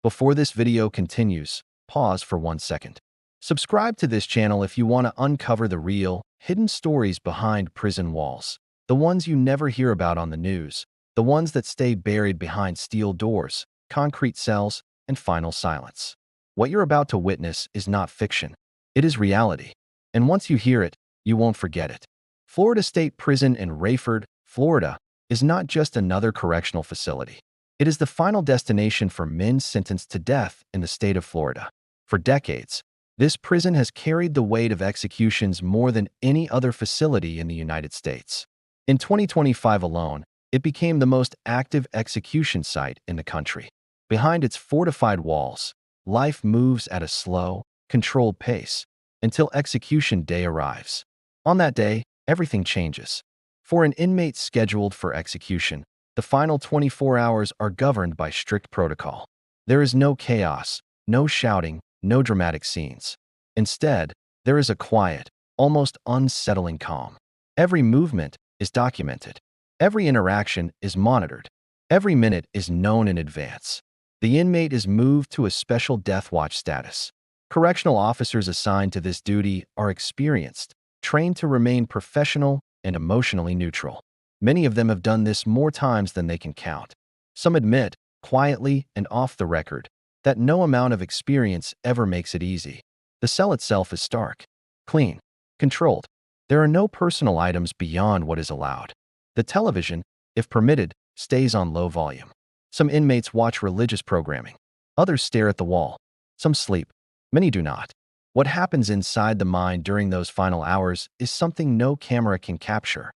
Before this video continues, pause for 1 second. Subscribe to this channel if you want to uncover the real, hidden stories behind prison walls. The ones you never hear about on the news. The ones that stay buried behind steel doors, concrete cells, and final silence. What you're about to witness is not fiction. It is reality. And once you hear it, you won't forget it. Florida State Prison in Rayford, Florida, is not just another correctional facility. It is the final destination for men sentenced to death in the state of Florida. For decades, this prison has carried the weight of executions more than any other facility in the United States. In 2025 alone, it became the most active execution site in the country. Behind its fortified walls, life moves at a slow, controlled pace until execution day arrives. On that day, everything changes. For an inmate scheduled for execution, the final 24 hours are governed by strict protocol. There is no chaos, no shouting, no dramatic scenes. Instead, there is a quiet, almost unsettling calm. Every movement is documented. Every interaction is monitored. Every minute is known in advance. The inmate is moved to a special death watch status. Correctional officers assigned to this duty are experienced, trained to remain professional and emotionally neutral. Many of them have done this more times than they can count. Some admit, quietly and off the record, that no amount of experience ever makes it easy. The cell itself is stark, clean, controlled. There are no personal items beyond what is allowed. The television, if permitted, stays on low volume. Some inmates watch religious programming. Others stare at the wall. Some sleep. Many do not. What happens inside the mind during those final hours is something no camera can capture.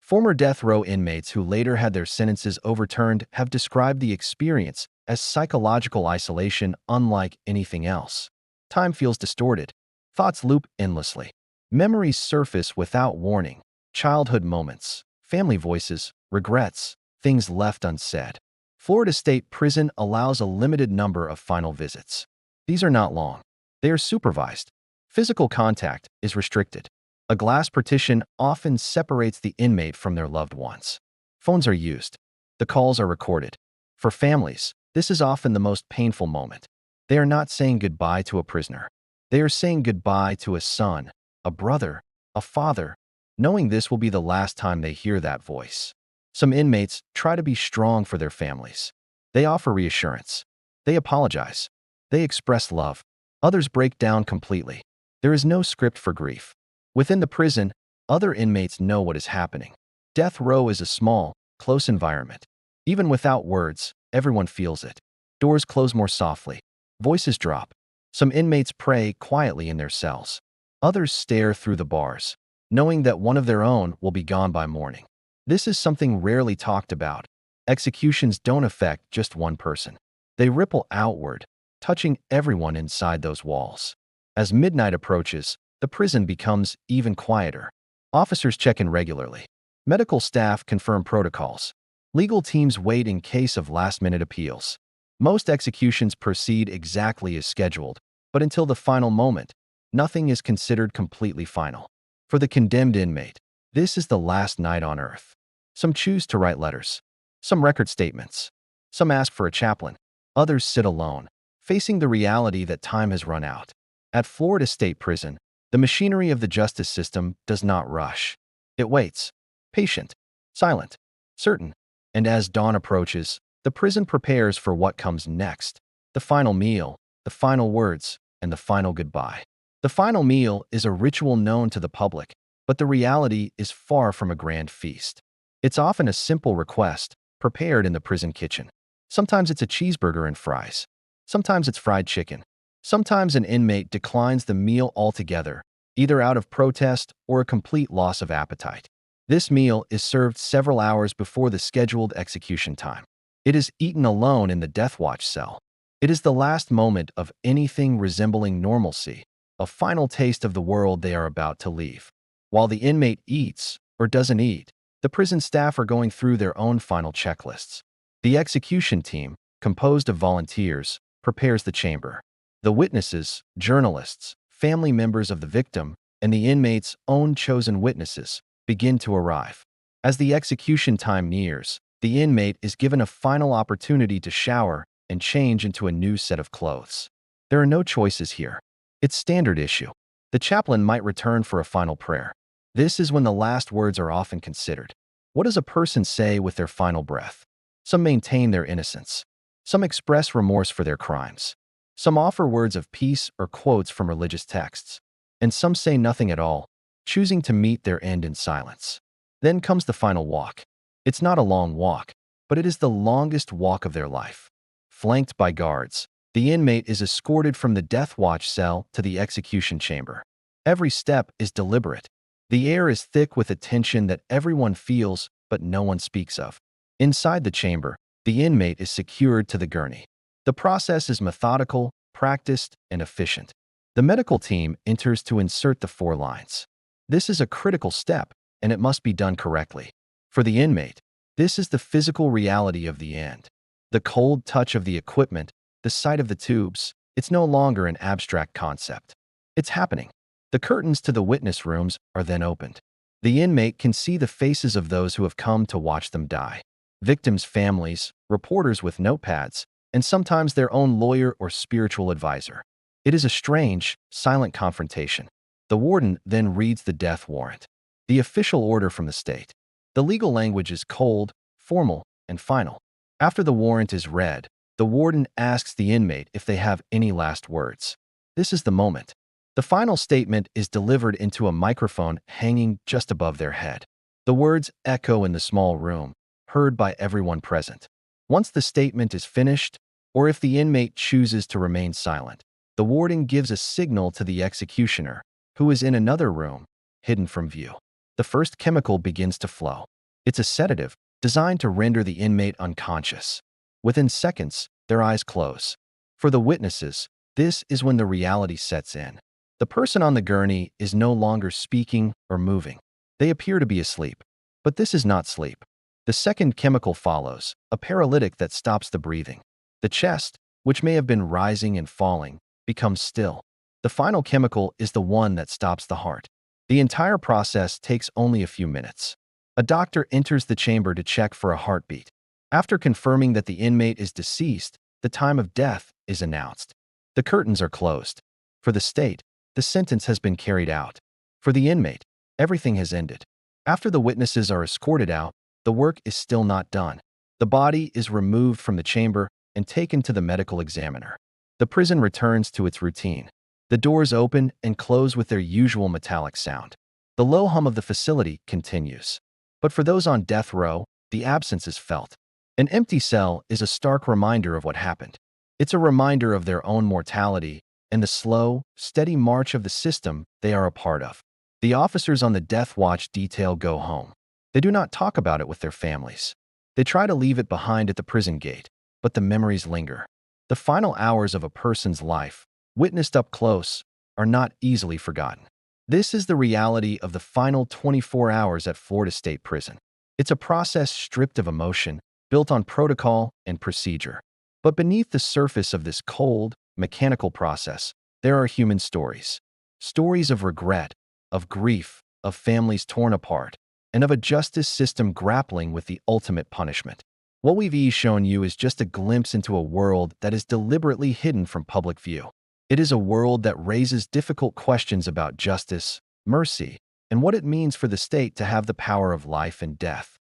Former death row inmates who later had their sentences overturned have described the experience as psychological isolation unlike anything else. Time feels distorted. Thoughts loop endlessly. Memories surface without warning. Childhood moments, family voices, regrets, things left unsaid. Florida State Prison allows a limited number of final visits. These are not long. They are supervised. Physical contact is restricted. A glass partition often separates the inmate from their loved ones. Phones are used. The calls are recorded. For families, this is often the most painful moment. They are not saying goodbye to a prisoner. They are saying goodbye to a son, a brother, a father, knowing this will be the last time they hear that voice. Some inmates try to be strong for their families. They offer reassurance. They apologize. They express love. Others break down completely. There is no script for grief. Within the prison, other inmates know what is happening. Death row is a small, close environment. Even without words, everyone feels it. Doors close more softly. Voices drop. Some inmates pray quietly in their cells. Others stare through the bars, knowing that one of their own will be gone by morning. This is something rarely talked about. Executions don't affect just one person. They ripple outward, touching everyone inside those walls. As midnight approaches, the prison becomes even quieter. Officers check in regularly. Medical staff confirm protocols. Legal teams wait in case of last-minute appeals. Most executions proceed exactly as scheduled, but until the final moment, nothing is considered completely final. For the condemned inmate, this is the last night on earth. Some choose to write letters. Some record statements. Some ask for a chaplain. Others sit alone, facing the reality that time has run out. At Florida State Prison, the machinery of the justice system does not rush. It waits, patient, silent, certain. And as dawn approaches, the prison prepares for what comes next. The final meal, the final words, and the final goodbye. The final meal is a ritual known to the public, but the reality is far from a grand feast. It's often a simple request, prepared in the prison kitchen. Sometimes it's a cheeseburger and fries. Sometimes it's fried chicken. Sometimes an inmate declines the meal altogether, either out of protest or a complete loss of appetite. This meal is served several hours before the scheduled execution time. It is eaten alone in the death watch cell. It is the last moment of anything resembling normalcy, a final taste of the world they are about to leave. While the inmate eats or doesn't eat, the prison staff are going through their own final checklists. The execution team, composed of volunteers, prepares the chamber. The witnesses, journalists, family members of the victim, and the inmate's own chosen witnesses begin to arrive. As the execution time nears, the inmate is given a final opportunity to shower, and change into a new set of clothes. There are no choices here. It's standard issue. The chaplain might return for a final prayer. This is when the last words are often considered. What does a person say with their final breath? Some maintain their innocence. Some express remorse for their crimes. Some offer words of peace or quotes from religious texts. And some say nothing at all, choosing to meet their end in silence. Then comes the final walk. It's not a long walk, but it is the longest walk of their life. Flanked by guards, the inmate is escorted from the death watch cell to the execution chamber. Every step is deliberate. The air is thick with a tension that everyone feels but no one speaks of. Inside the chamber, the inmate is secured to the gurney. The process is methodical, practiced, and efficient. The medical team enters to insert the 4 lines. This is a critical step, and it must be done correctly. For the inmate, this is the physical reality of the end. The cold touch of the equipment, the sight of the tubes, it's no longer an abstract concept. It's happening. The curtains to the witness rooms are then opened. The inmate can see the faces of those who have come to watch them die. Victims' families, reporters with notepads, and sometimes their own lawyer or spiritual advisor. It is a strange, silent confrontation. The warden then reads the death warrant, the official order from the state. The legal language is cold, formal, and final. After the warrant is read, the warden asks the inmate if they have any last words. This is the moment. The final statement is delivered into a microphone hanging just above their head. The words echo in the small room, heard by everyone present. Once the statement is finished, or if the inmate chooses to remain silent, the warden gives a signal to the executioner, who is in another room, hidden from view. The first chemical begins to flow. It's a sedative designed to render the inmate unconscious. Within seconds, their eyes close. For the witnesses, this is when the reality sets in. The person on the gurney is no longer speaking or moving. They appear to be asleep. But this is not sleep. The second chemical follows, a paralytic that stops the breathing. The chest, which may have been rising and falling, becomes still. The final chemical is the one that stops the heart. The entire process takes only a few minutes. A doctor enters the chamber to check for a heartbeat. After confirming that the inmate is deceased, the time of death is announced. The curtains are closed. For the state, the sentence has been carried out. For the inmate, everything has ended. After the witnesses are escorted out, the work is still not done. The body is removed from the chamber and taken to the medical examiner. The prison returns to its routine. The doors open and close with their usual metallic sound. The low hum of the facility continues. But for those on death row, the absence is felt. An empty cell is a stark reminder of what happened. It's a reminder of their own mortality and the slow, steady march of the system they are a part of. The officers on the death watch detail go home. They do not talk about it with their families. They try to leave it behind at the prison gate, but the memories linger. The final hours of a person's life, witnessed up close, are not easily forgotten. This is the reality of the final 24 hours at Florida State Prison. It's a process stripped of emotion, built on protocol and procedure. But beneath the surface of this cold, mechanical process, there are human stories. Stories of regret, of grief, of families torn apart, and of a justice system grappling with the ultimate punishment. What we've shown you is just a glimpse into a world that is deliberately hidden from public view. It is a world that raises difficult questions about justice, mercy, and what it means for the state to have the power of life and death.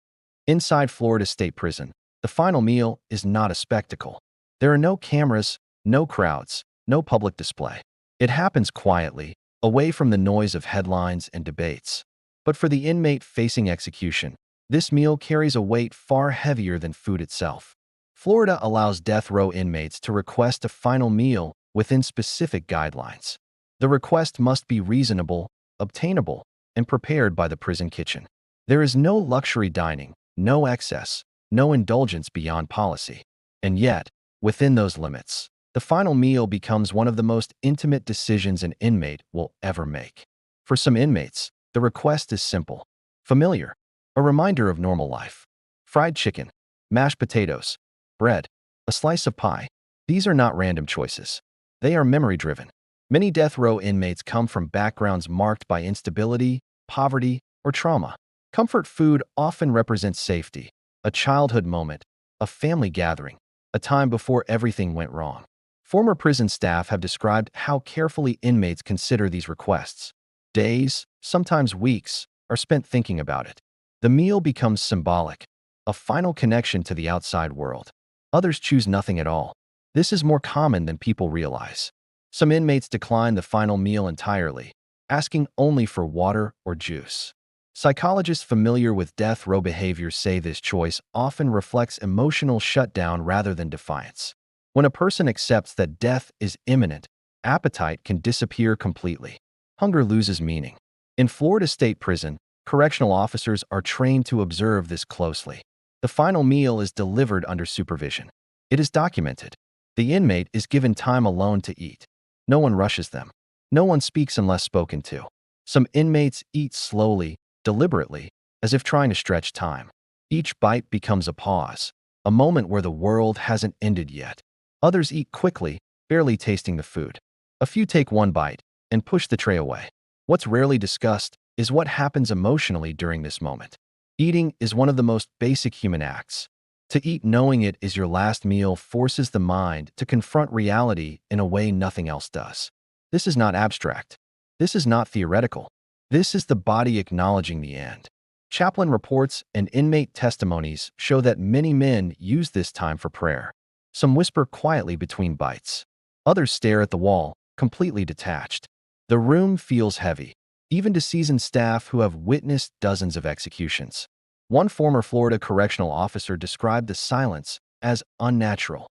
Inside Florida State Prison, the final meal is not a spectacle. There are no cameras, no crowds, no public display. It happens quietly, away from the noise of headlines and debates. But for the inmate facing execution, this meal carries a weight far heavier than food itself. Florida allows death row inmates to request a final meal within specific guidelines. The request must be reasonable, obtainable, and prepared by the prison kitchen. There is no luxury dining, no excess, no indulgence beyond policy. And yet, within those limits, the final meal becomes one of the most intimate decisions an inmate will ever make. For some inmates, the request is simple, familiar, a reminder of normal life. Fried chicken, mashed potatoes, bread, a slice of pie. These are not random choices. They are memory-driven. Many death row inmates come from backgrounds marked by instability, poverty, or trauma. Comfort food often represents safety, a childhood moment, a family gathering, a time before everything went wrong. Former prison staff have described how carefully inmates consider these requests. Days, sometimes weeks, are spent thinking about it. The meal becomes symbolic, a final connection to the outside world. Others choose nothing at all. This is more common than people realize. Some inmates decline the final meal entirely, asking only for water or juice. Psychologists familiar with death row behavior say this choice often reflects emotional shutdown rather than defiance. When a person accepts that death is imminent, appetite can disappear completely. Hunger loses meaning. In Florida State Prison, correctional officers are trained to observe this closely. The final meal is delivered under supervision. It is documented. The inmate is given time alone to eat. No one rushes them. No one speaks unless spoken to. Some inmates eat slowly, deliberately, as if trying to stretch time. Each bite becomes a pause, a moment where the world hasn't ended yet. Others eat quickly, barely tasting the food. A few take one bite and push the tray away. What's rarely discussed is what happens emotionally during this moment. Eating is one of the most basic human acts. To eat knowing it is your last meal forces the mind to confront reality in a way nothing else does. This is not abstract. This is not theoretical. This is the body acknowledging the end. Chaplain reports and inmate testimonies show that many men use this time for prayer. Some whisper quietly between bites. Others stare at the wall, completely detached. The room feels heavy, even to seasoned staff who have witnessed dozens of executions. One former Florida correctional officer described the silence as unnatural,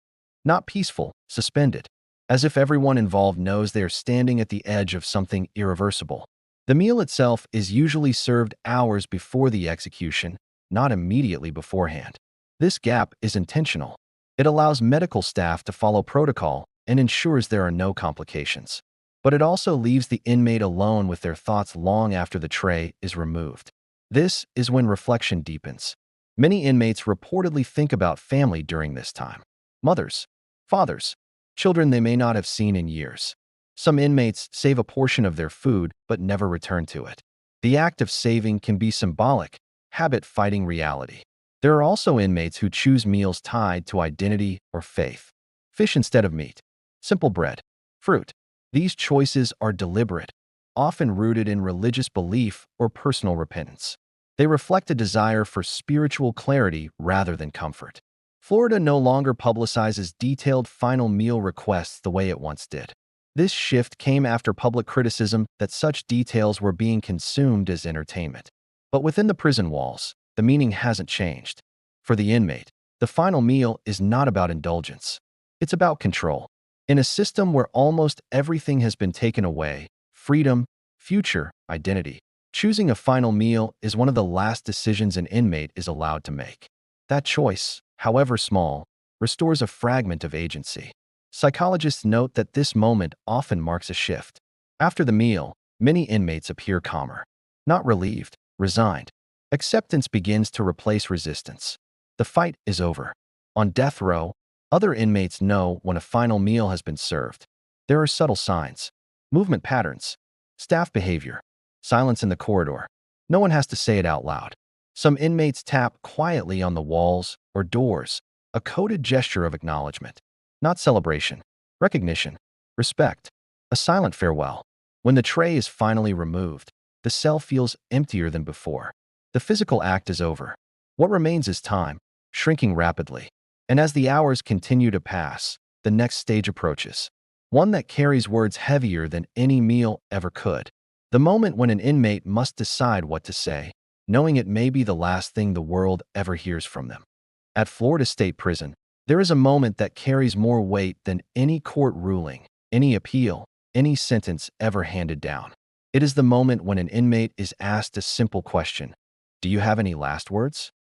not peaceful, suspended, as if everyone involved knows they are standing at the edge of something irreversible. The meal itself is usually served hours before the execution, not immediately beforehand. This gap is intentional. It allows medical staff to follow protocol and ensures there are no complications. But it also leaves the inmate alone with their thoughts long after the tray is removed. This is when reflection deepens. Many inmates reportedly think about family during this time. Mothers, fathers, children they may not have seen in years. Some inmates save a portion of their food but never return to it. The act of saving can be symbolic, habit fighting reality. There are also inmates who choose meals tied to identity or faith. Fish instead of meat, simple bread, fruit. These choices are deliberate, often rooted in religious belief or personal repentance. They reflect a desire for spiritual clarity rather than comfort. Florida no longer publicizes detailed final meal requests the way it once did. This shift came after public criticism that such details were being consumed as entertainment. But within the prison walls, the meaning hasn't changed. For the inmate, the final meal is not about indulgence. It's about control. In a system where almost everything has been taken away, freedom, future, identity, choosing a final meal is one of the last decisions an inmate is allowed to make. That choice, however small, restores a fragment of agency. Psychologists note that this moment often marks a shift. After the meal, many inmates appear calmer. Not relieved, resigned. Acceptance begins to replace resistance. The fight is over. On death row, other inmates know when a final meal has been served. There are subtle signs, movement patterns, staff behavior, silence in the corridor. No one has to say it out loud. Some inmates tap quietly on the walls or doors, a coded gesture of acknowledgement. Not celebration, recognition, respect, a silent farewell. When the tray is finally removed, the cell feels emptier than before. The physical act is over. What remains is time, shrinking rapidly. And as the hours continue to pass, the next stage approaches. One that carries words heavier than any meal ever could. The moment when an inmate must decide what to say, knowing it may be the last thing the world ever hears from them. At Florida State Prison, there is a moment that carries more weight than any court ruling, any appeal, any sentence ever handed down. It is the moment when an inmate is asked a simple question. Do you have any last words?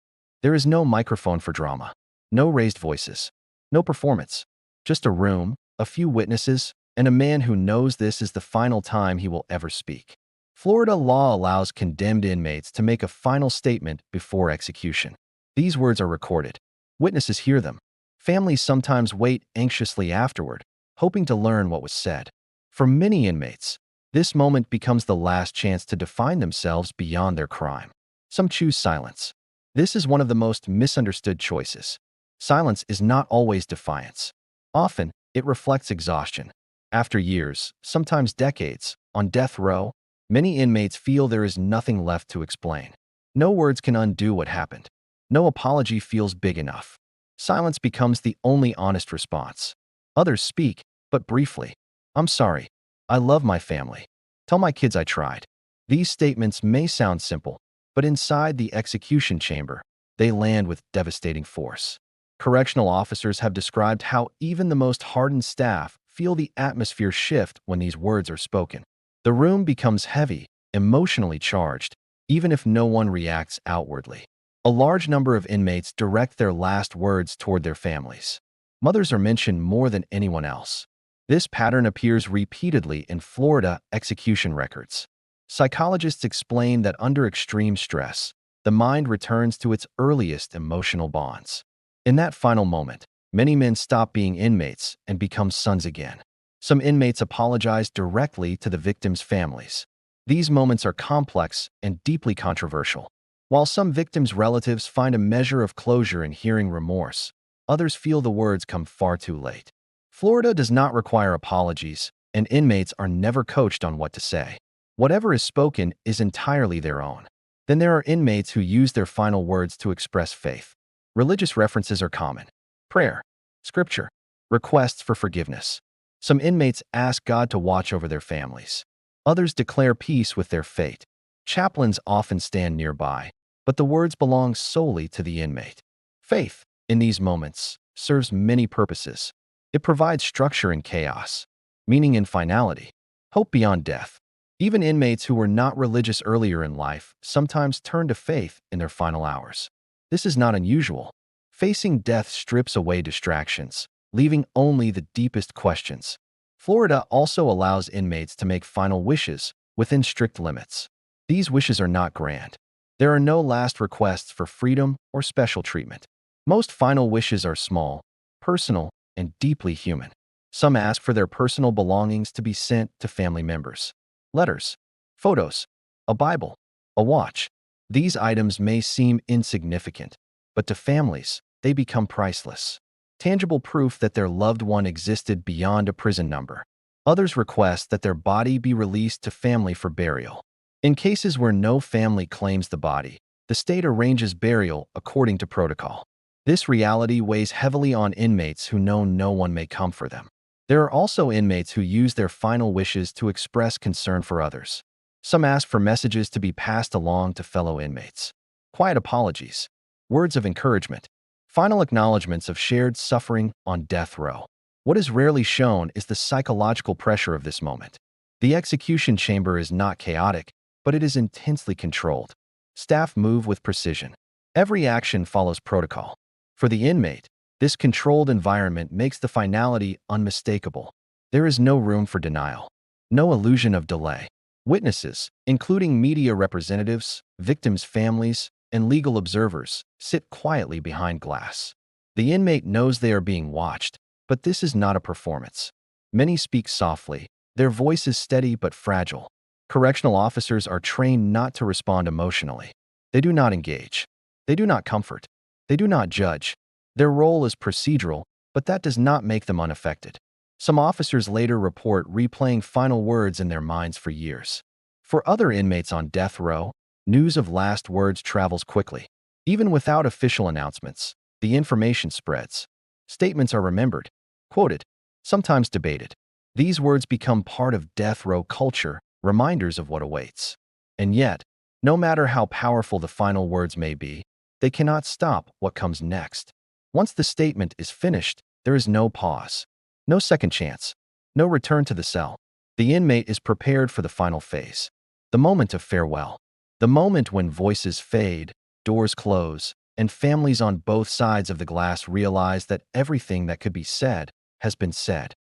There is no microphone for drama, no raised voices, no performance, just a room, a few witnesses, and a man who knows this is the final time he will ever speak. Florida law allows condemned inmates to make a final statement before execution. These words are recorded. Witnesses hear them. Families sometimes wait anxiously afterward, hoping to learn what was said. For many inmates, this moment becomes the last chance to define themselves beyond their crime. Some choose silence. This is one of the most misunderstood choices. Silence is not always defiance. Often, it reflects exhaustion. After years, sometimes decades, on death row, many inmates feel there is nothing left to explain. No words can undo what happened. No apology feels big enough. Silence becomes the only honest response. Others speak, but briefly. I'm sorry. I love my family. Tell my kids I tried. These statements may sound simple, but inside the execution chamber, they land with devastating force. Correctional officers have described how even the most hardened staff feel the atmosphere shift when these words are spoken. The room becomes heavy, emotionally charged, even if no one reacts outwardly. A large number of inmates direct their last words toward their families. Mothers are mentioned more than anyone else. This pattern appears repeatedly in Florida execution records. Psychologists explain that under extreme stress, the mind returns to its earliest emotional bonds. In that final moment, many men stop being inmates and become sons again. Some inmates apologize directly to the victims' families. These moments are complex and deeply controversial. While some victims' relatives find a measure of closure in hearing remorse, others feel the words come far too late. Florida does not require apologies, and inmates are never coached on what to say. Whatever is spoken is entirely their own. Then there are inmates who use their final words to express faith. Religious references are common. Prayer, scripture, requests for forgiveness. Some inmates ask God to watch over their families. Others declare peace with their fate. Chaplains often stand nearby, but the words belong solely to the inmate. Faith, in these moments, serves many purposes. It provides structure in chaos, meaning in finality, hope beyond death. Even inmates who were not religious earlier in life sometimes turn to faith in their final hours. This is not unusual. Facing death strips away distractions, leaving only the deepest questions. Florida also allows inmates to make final wishes within strict limits. These wishes are not grand. There are no last requests for freedom or special treatment. Most final wishes are small, personal, and deeply human. Some ask for their personal belongings to be sent to family members. Letters, photos, a Bible, a watch. These items may seem insignificant, but to families, they become priceless. Tangible proof that their loved one existed beyond a prison number. Others request that their body be released to family for burial. In cases where no family claims the body, the state arranges burial according to protocol. This reality weighs heavily on inmates who know no one may come for them. There are also inmates who use their final wishes to express concern for others. Some ask for messages to be passed along to fellow inmates. Quiet apologies, words of encouragement, final acknowledgments of shared suffering on death row. What is rarely shown is the psychological pressure of this moment. The execution chamber is not chaotic, but it is intensely controlled. Staff move with precision. Every action follows protocol. For the inmate, this controlled environment makes the finality unmistakable. There is no room for denial, no illusion of delay. Witnesses, including media representatives, victims' families, and legal observers, sit quietly behind glass. The inmate knows they are being watched, but this is not a performance. Many speak softly, their voice is steady but fragile. Correctional officers are trained not to respond emotionally. They do not engage. They do not comfort. They do not judge. Their role is procedural, but that does not make them unaffected. Some officers later report replaying final words in their minds for years. For other inmates on death row, news of last words travels quickly. Even without official announcements, the information spreads. Statements are remembered, quoted, sometimes debated. These words become part of death row culture, reminders of what awaits. And yet, no matter how powerful the final words may be, they cannot stop what comes next. Once the statement is finished, there is no pause, no second chance, no return to the cell. The inmate is prepared for the final phase, the moment of farewell, the moment when voices fade, doors close, and families on both sides of the glass realize that everything that could be said has been said.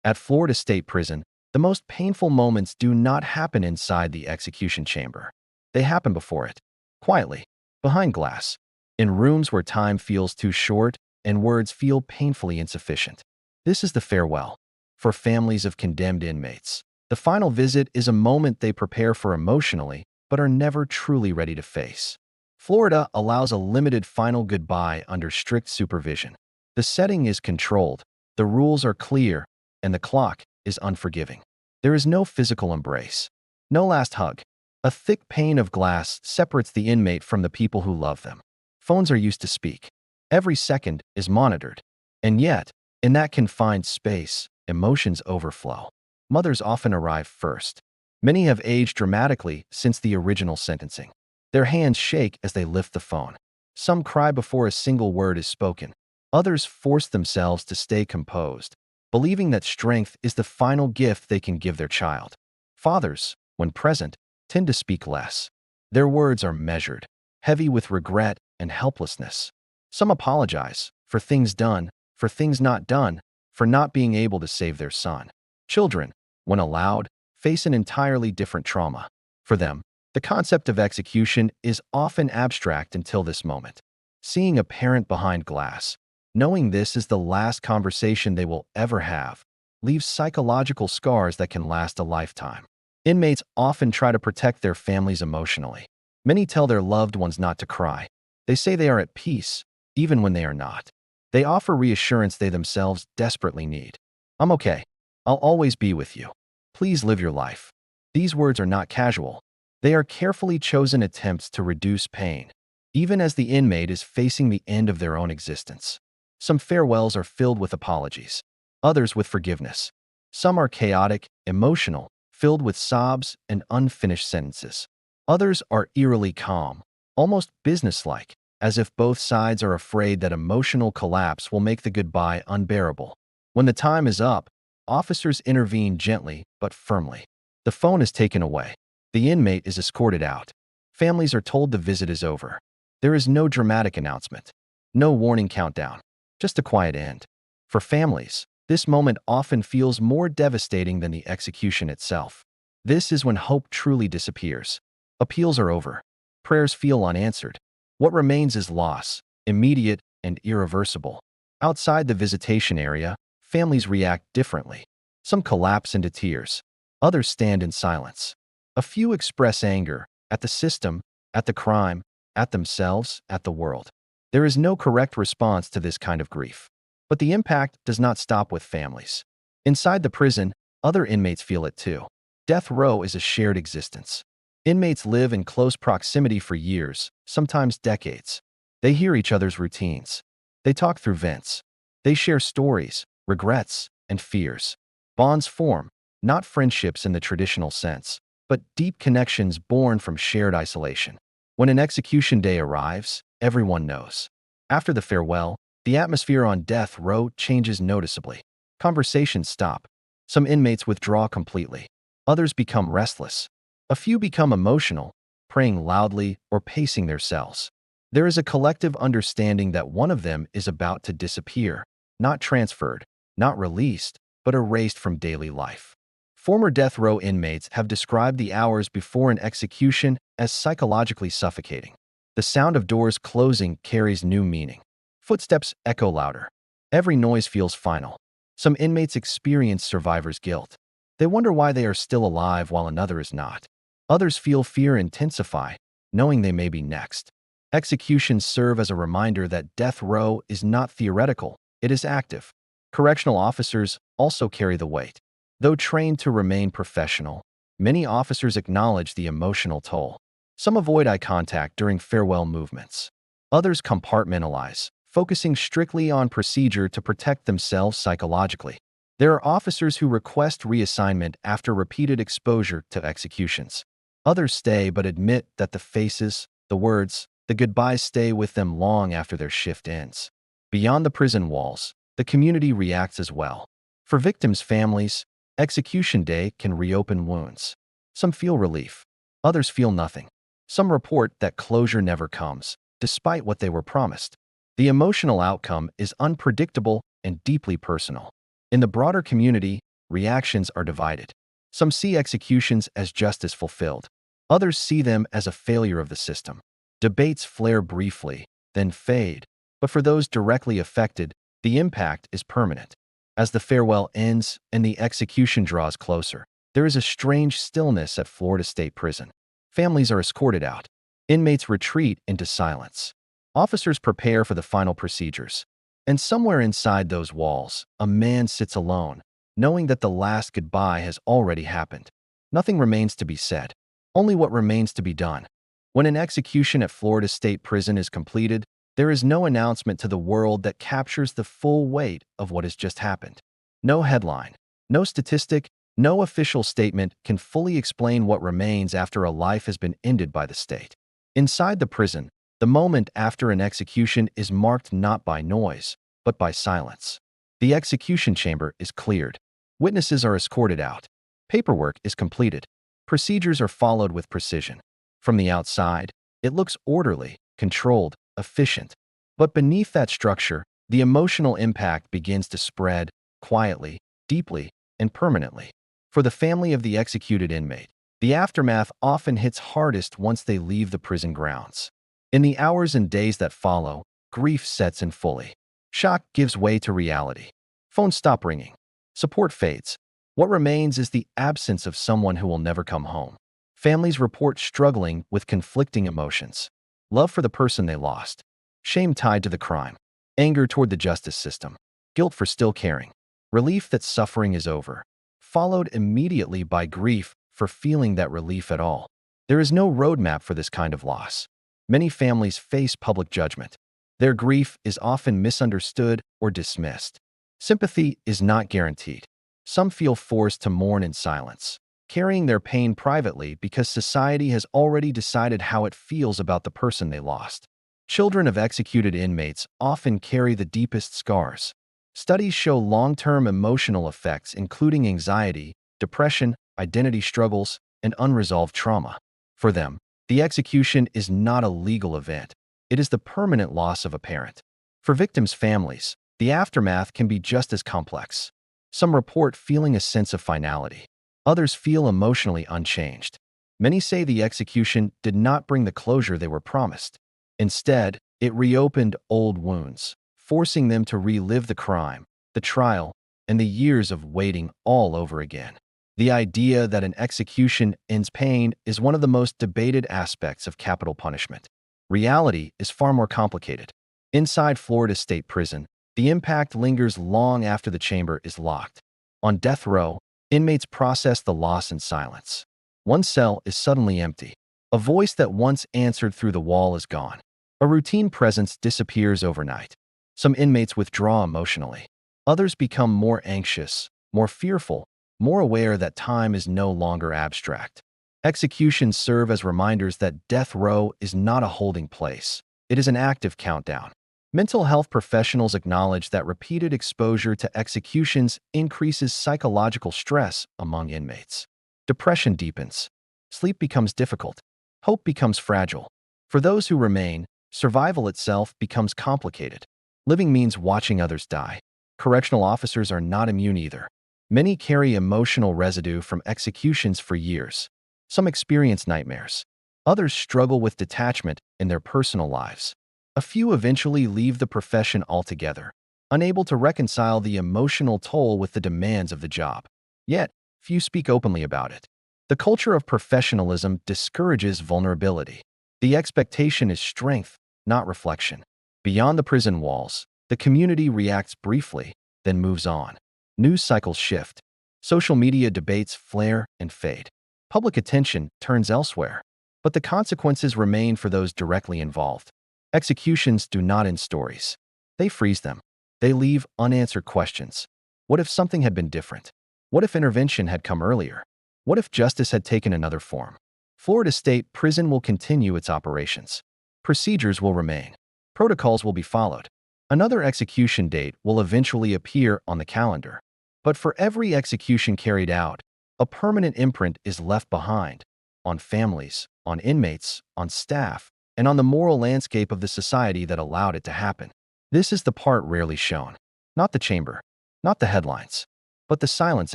At Florida State Prison, the most painful moments do not happen inside the execution chamber. They happen before it, quietly, behind glass, in rooms where time feels too short and words feel painfully insufficient. This is the farewell. For families of condemned inmates, the final visit is a moment they prepare for emotionally, but are never truly ready to face. Florida allows a limited final goodbye under strict supervision. The setting is controlled, the rules are clear, and the clock is unforgiving. There is no physical embrace, no last hug. A thick pane of glass separates the inmate from the people who love them. Phones are used to speak. Every second is monitored. And yet, in that confined space, emotions overflow. Mothers often arrive first. Many have aged dramatically since the original sentencing. Their hands shake as they lift the phone. Some cry before a single word is spoken. Others force themselves to stay composed, believing that strength is the final gift they can give their child. Fathers, when present, tend to speak less. Their words are measured, heavy with regret and helplessness. Some apologize for things done, for things not done, for not being able to save their son. Children, when allowed, face an entirely different trauma. For them, the concept of execution is often abstract until this moment. Seeing a parent behind glass, knowing this is the last conversation they will ever have, leaves psychological scars that can last a lifetime. Inmates often try to protect their families emotionally. Many tell their loved ones not to cry. They say they are at peace, even when they are not. They offer reassurance they themselves desperately need. "I'm okay. I'll always be with you. Please live your life." These words are not casual. They are carefully chosen attempts to reduce pain, even as the inmate is facing the end of their own existence. Some farewells are filled with apologies, others with forgiveness. Some are chaotic, emotional, filled with sobs and unfinished sentences. Others are eerily calm, almost businesslike, as if both sides are afraid that emotional collapse will make the goodbye unbearable. When the time is up, officers intervene gently but firmly. The phone is taken away. The inmate is escorted out. Families are told the visit is over. There is no dramatic announcement, no warning countdown, just a quiet end. For families, this moment often feels more devastating than the execution itself. This is when hope truly disappears. Appeals are over. Prayers feel unanswered. What remains is loss, immediate and irreversible. Outside the visitation area, families react differently. Some collapse into tears. Others stand in silence. A few express anger at the system, at the crime, at themselves, at the world. There is no correct response to this kind of grief. But the impact does not stop with families. Inside the prison, other inmates feel it too. Death row is a shared existence. Inmates live in close proximity for years, sometimes decades. They hear each other's routines. They talk through vents. They share stories, regrets, and fears. Bonds form, not friendships in the traditional sense, but deep connections born from shared isolation. When an execution day arrives, everyone knows. After the farewell, the atmosphere on death row changes noticeably. Conversations stop. Some inmates withdraw completely. Others become restless. A few become emotional, praying loudly or pacing their cells. There is a collective understanding that one of them is about to disappear, not transferred, not released, but erased from daily life. Former death row inmates have described the hours before an execution as psychologically suffocating. The sound of doors closing carries new meaning. Footsteps echo louder. Every noise feels final. Some inmates experience survivor's guilt. They wonder why they are still alive while another is not. Others feel fear intensify, knowing they may be next. Executions serve as a reminder that death row is not theoretical, it is active. Correctional officers also carry the weight. Though trained to remain professional, many officers acknowledge the emotional toll. Some avoid eye contact during farewell movements. Others compartmentalize, focusing strictly on procedure to protect themselves psychologically. There are officers who request reassignment after repeated exposure to executions. Others stay but admit that the faces, the words, the goodbyes stay with them long after their shift ends. Beyond the prison walls, the community reacts as well. For victims' families, execution day can reopen wounds. Some feel relief. Others feel nothing. Some report that closure never comes, despite what they were promised. The emotional outcome is unpredictable and deeply personal. In the broader community, reactions are divided. Some see executions as justice fulfilled. Others see them as a failure of the system. Debates flare briefly, then fade. But for those directly affected, the impact is permanent. As the farewell ends and the execution draws closer, there is a strange stillness at Florida State Prison. Families are escorted out. Inmates retreat into silence. Officers prepare for the final procedures. And somewhere inside those walls, a man sits alone, knowing that the last goodbye has already happened. Nothing remains to be said, only what remains to be done. When an execution at Florida State Prison is completed, there is no announcement to the world that captures the full weight of what has just happened. No headline, no statistic, no official statement can fully explain what remains after a life has been ended by the state. Inside the prison, the moment after an execution is marked not by noise, but by silence. The execution chamber is cleared. Witnesses are escorted out. Paperwork is completed. Procedures are followed with precision. From the outside, it looks orderly, controlled, efficient. But beneath that structure, the emotional impact begins to spread quietly, deeply, and permanently. For the family of the executed inmate, the aftermath often hits hardest once they leave the prison grounds. In the hours and days that follow, grief sets in fully. Shock gives way to reality. Phones stop ringing. Support fades. What remains is the absence of someone who will never come home. Families report struggling with conflicting emotions. Love for the person they lost. Shame tied to the crime. Anger toward the justice system. Guilt for still caring. Relief that suffering is over. Followed immediately by grief for feeling that relief at all. There is no roadmap for this kind of loss. Many families face public judgment. Their grief is often misunderstood or dismissed. Sympathy is not guaranteed. Some feel forced to mourn in silence, carrying their pain privately because society has already decided how it feels about the person they lost. Children of executed inmates often carry the deepest scars. Studies show long-term emotional effects including anxiety, depression, identity struggles, and unresolved trauma. For them, the execution is not a legal event. It is the permanent loss of a parent. For victims' families, the aftermath can be just as complex. Some report feeling a sense of finality. Others feel emotionally unchanged. Many say the execution did not bring the closure they were promised. Instead, it reopened old wounds, forcing them to relive the crime, the trial, and the years of waiting all over again. The idea that an execution ends pain is one of the most debated aspects of capital punishment. Reality is far more complicated. Inside Florida State Prison, the impact lingers long after the chamber is locked. On death row, inmates process the loss in silence. One cell is suddenly empty. A voice that once answered through the wall is gone. A routine presence disappears overnight. Some inmates withdraw emotionally. Others become more anxious, more fearful, more aware that time is no longer abstract. Executions serve as reminders that death row is not a holding place. It is an active countdown. Mental health professionals acknowledge that repeated exposure to executions increases psychological stress among inmates. Depression deepens. Sleep becomes difficult. Hope becomes fragile. For those who remain, survival itself becomes complicated. Living means watching others die. Correctional officers are not immune either. Many carry emotional residue from executions for years. Some experience nightmares. Others struggle with detachment in their personal lives. A few eventually leave the profession altogether, unable to reconcile the emotional toll with the demands of the job. Yet, few speak openly about it. The culture of professionalism discourages vulnerability. The expectation is strength, not reflection. Beyond the prison walls, the community reacts briefly, then moves on. News cycles shift. Social media debates flare and fade. Public attention turns elsewhere. But the consequences remain for those directly involved. Executions do not end stories. They freeze them. They leave unanswered questions. What if something had been different? What if intervention had come earlier? What if justice had taken another form? Florida State Prison will continue its operations. Procedures will remain. Protocols will be followed. Another execution date will eventually appear on the calendar. But for every execution carried out, a permanent imprint is left behind on families, on inmates, on staff, and on the moral landscape of the society that allowed it to happen. This is the part rarely shown. Not the chamber, not the headlines, but the silence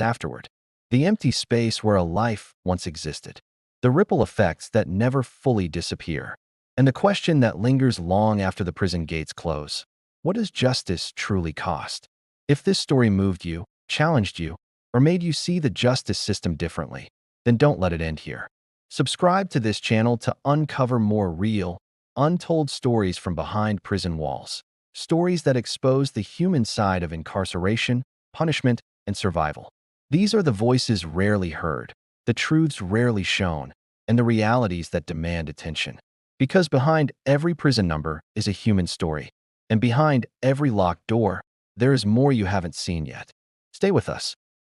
afterward. The empty space where a life once existed. The ripple effects that never fully disappear. And the question that lingers long after the prison gates close. What does justice truly cost? If this story moved you, challenged you, or made you see the justice system differently, then don't let it end here. Subscribe to this channel to uncover more real, untold stories from behind prison walls. stories that expose the human side of incarceration, punishment, and survival. These are the voices rarely heard, the truths rarely shown, and the realities that demand attention. Because behind every prison number is a human story, and behind every locked door, there is more you haven't seen yet. Stay with us.